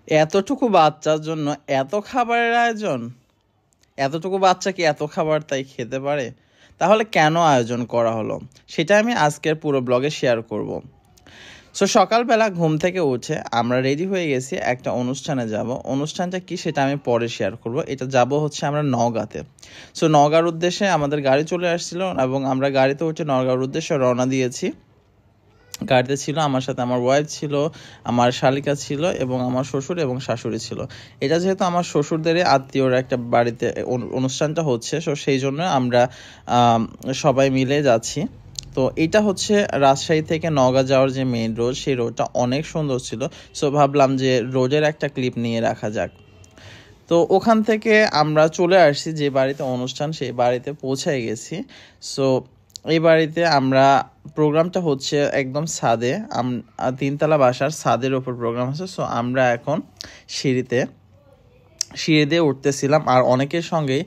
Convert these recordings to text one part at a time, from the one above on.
এতটুকু বাচ্চার জন্য এত খাবারের আয়োজন? এতটুকু বাচ্চা কি এত খাবার তাই খেতে পারে? তাহলে কেন আয়োজন করা হলো সেটা আমি আজকের পুরো ব্লগে শেয়ার করব। সো সকালবেলা ঘুম থেকে উঠে আমরা রেডি হয়ে গেছি, একটা অনুষ্ঠানে যাব। অনুষ্ঠানটা কি সেটা আমি পরে শেয়ার করব। এটা যাব হচ্ছে আমরা নওগাঁতে। সো নওগাঁর উদ্দেশ্যে আমাদের গাড়ি চলে আসছিল এবং আমরা গাড়িতে উঠে নওগাঁর উদ্দেশ্যে রওনা দিয়েছি। গাড়িতে ছিল আমার সাথে আমার ওয়াইফ ছিল, আমার শালিকা ছিল এবং আমার শ্বশুর এবং শাশুড়ি ছিল। এটা যেহেতু আমার শ্বশুরদেরই আত্মীয়র একটা বাড়িতে অনুষ্ঠানটা হচ্ছে, সো সেই জন্য আমরা সবাই মিলে যাচ্ছি। তো এটা হচ্ছে রাজশাহী থেকে নওগাঁ যাওয়ার যে মেইন রোড, সেই রোডটা অনেক সুন্দর ছিল। সো ভাবলাম যে রোডের একটা ক্লিপ নিয়ে রাখা যাক। তো ওখান থেকে আমরা চলে আসছি যে বাড়িতে অনুষ্ঠান, সেই বাড়িতে পৌঁছে গেছি। সো এই বাড়িতে আমরা প্রোগ্রামটা হচ্ছে একদম ছাদে, তিনতলা বাসার ছাদের ওপর প্রোগ্রাম হচ্ছে। সো আমরা এখন সিঁড়ি দিয়ে উঠতেছিলাম আর অনেকের সঙ্গেই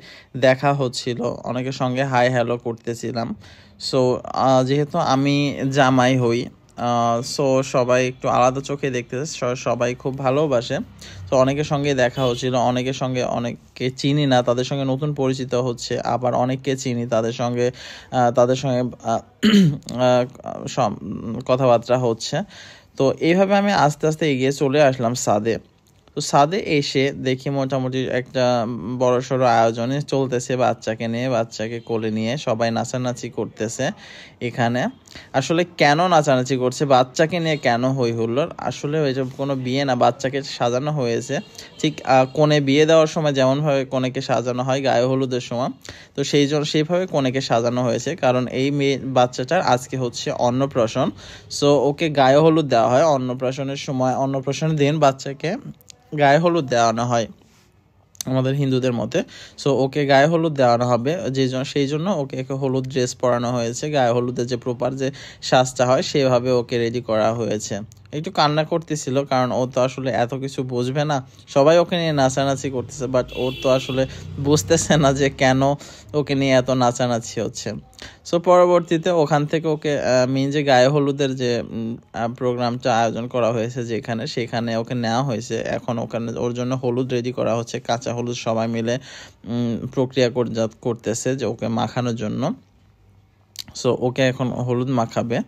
দেখা হচ্ছিল, অনেকের সঙ্গে হাই হ্যালো করতেছিলাম। সো যেহেতু আমি জামাই হই, সো সবাই একটু আলাদা চোখে দেখতেছে, সবাই খুব ভালোবাসে। তো অনেকের সঙ্গে দেখা হচ্ছিল, অনেকের সঙ্গে অনেককে চিনি না, তাদের সঙ্গে নতুন পরিচিত হচ্ছে, আবার অনেককে চিনি, তাদের সঙ্গে কথাবার্তা হচ্ছে। তো এইভাবে আমি আস্তে আস্তে এগিয়ে চলে আসলাম ছাদে। তো ছাদে এসে দেখি মোটামুটি একটা বড়সড় আয়োজনে চলতেছে, বাচ্চাকে নিয়ে, বাচ্চাকে কোলে নিয়ে সবাই নাচানাচি করতেছে এখানে। আসলে কেন নাচানাচি করছে, বাচ্চাকে নিয়ে কেন হই হুল্লোড়? আসলে ওই যে কোনো বিয়ে না, বাচ্চাকে সাজানো হয়েছে ঠিক কনে বিয়ে দেওয়ার সময় যেমনভাবে কনেকে সাজানো হয় গায়ে হলুদের সময়, তো সেইভাবে কনেকে সাজানো হয়েছে। কারণ এই মেয়ে বাচ্চাটার আজকে হচ্ছে অন্নপ্রাশন। সো ওকে গায়ে হলুদ দেওয়া হয় অন্নপ্রাশনের সময়, অন্নপ্রাশনের দিন বাচ্চাকে গায়ে হলুদ দেওয়ানো হয় আমাদের হিন্দুদের মতে। সো ওকে গায়ে হলুদ দেওয়ানো হবে, সেই জন্য ওকে হলুদ ড্রেস পরানো হয়েছে, গায়ে হলুদের যে প্রপার যে সাজটা হয় সেভাবে ওকে রেডি করা হয়েছে। একটু কান্না করতেছিল কারণ ও তো আসলে এত কিছু বুঝবে না, সবাই ওকে নিয়ে নাচানাচি করতেছে, বাট ও তো আসলে বুঝতেছে না যে কেন ওকে নিয়ে এত নাচানাচি হচ্ছে। সো পরবর্তীতে ওখান থেকে ওকে মেন যে গায়ে হলুদের যে প্রোগ্রামটা আয়োজন করা হয়েছে সেখানে ওকে নেওয়া হয়েছে। এখন ওখানে ওর জন্য হলুদ রেডি করা হচ্ছে, কাঁচা হলুদ সবাই মিলে প্রক্রিয়াজাত করতেছে যে ওকে মাখানোর জন্য। সো ওকে এখন হলুদ মাখাবে।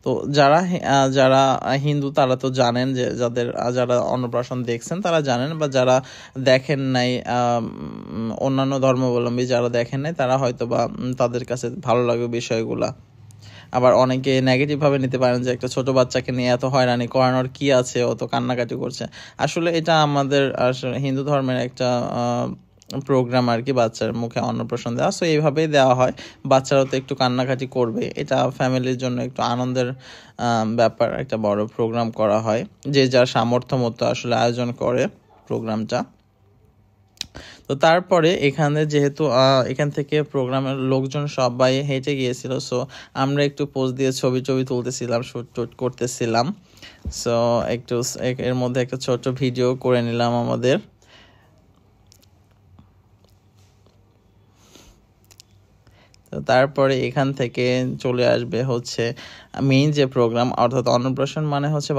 তো যারা যারা হিন্দু তারা তো জানেন, যে যারা অন্নপ্রাশন দেখছেন তারা জানেন, বা যারা দেখেন নাই, অন্যান্য ধর্মাবলম্বী যারা দেখেন নাই তারা হয়তো বা তাদের কাছে ভালো লাগবে বিষয়গুলা। আবার অনেকে নেগেটিভভাবে নিতে পারেন যে একটা ছোট বাচ্চাকে নিয়ে এত হয়রানি করানোর কি আছে, ও তো কান্নাকাটি করছে। আসলে এটা আমাদের হিন্দু ধর্মের একটা প্রোগ্রাম আর কি, বাচ্চার মুখে অন্নপ্রাশন দেওয়া। সো এইভাবেই দেওয়া হয়, বাচ্চারাও তো একটু কান্নাকাটি করবে, এটা ফ্যামিলির জন্য একটু আনন্দের ব্যাপার। একটা বড় প্রোগ্রাম করা হয়, যে যার সামর্থ্য মতো আসলে আয়োজন করে প্রোগ্রামটা। তো তারপরে এখানে যেহেতু এখান থেকে প্রোগ্রামের লোকজন সবাই হেঁটে গিয়েছিল, সো আমরা একটু পোজ দিয়ে ছবি তুলতেছিলাম, শুট টুট করতেছিলাম। সো একটু এর মধ্যে একটা ছোট ভিডিও করে নিলাম আমাদের। তো তারপরে এখান থেকে চলে আসবে হচ্ছে মেইন যে প্রোগ্রাম, অর্থাৎ অন্নপ্রাশন মানে হচ্ছে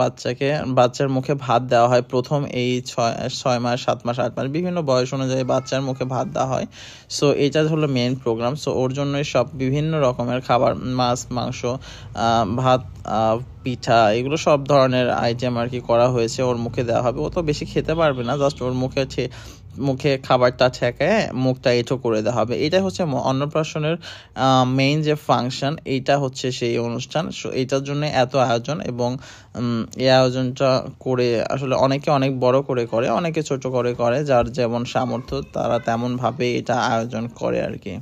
বাচ্চার মুখে ভাত দেওয়া হয় প্রথম এই 6 মাস 7 মাস 8 মাস বিভিন্ন বয়স অনুযায়ী বাচ্চার মুখে ভাত দেওয়া হয়। সো এটা হলো মেইন প্রোগ্রাম। সো ওর জন্যই সব বিভিন্ন রকমের খাবার, মাছ মাংস, ভাত, পিঠা, এগুলো সব ধরনের আইটেম আর কি করা হয়েছে, ওর মুখে দেওয়া হবে। ও তো বেশি খেতে পারবে না, জাস্ট ওর মুখে খাবারটা ঠেকায় মুখটা এঁটো করে দেওয়া হবে। এটা হচ্ছে অন্নপ্রাশনের মেইন যে ফাংশন, এইটা হচ্ছে সেই অনুষ্ঠান। সো এইটার জন্য এত আয়োজন, এবং এই আয়োজনটা করে আসলে অনেকে অনেক বড় করে করে, অনেকে ছোট করে করে, যার যেমন সামর্থ্য তারা তেমনভাবে এটা আয়োজন করে আর কি।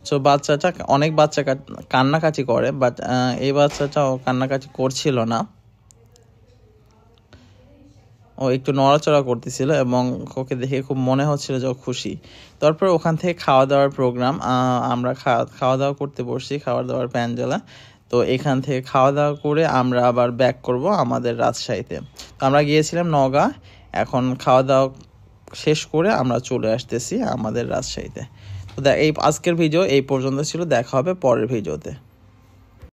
সো অনেক বাচ্চা কান্নাকাটি করে, বাট এই বাচ্চাটাও কান্নাকাটি করছিল না, ও একটু নড়াচড়া করতেছিল এবং ওকে দেখে খুব মনে হচ্ছিল যে ও খুশি। তারপর ওখান থেকে খাওয়া দাওয়ার প্রোগ্রাম, আমরা খাওয়া দাওয়া করতে বসছি খাওয়া দাওয়ার প্যান্ডেলে। তো এখান থেকে খাওয়া দাওয়া করে আমরা আবার ব্যাক করব আমাদের রাজশাহীতে। তো আমরা গিয়েছিলাম নওগাঁ, এখন খাওয়া দাওয়া শেষ করে আমরা চলে আসতেছি আমাদের রাজশাহীতে। তো এই আজকের ভিডিও এই পর্যন্ত ছিল, দেখা হবে পরের ভিডিওতে।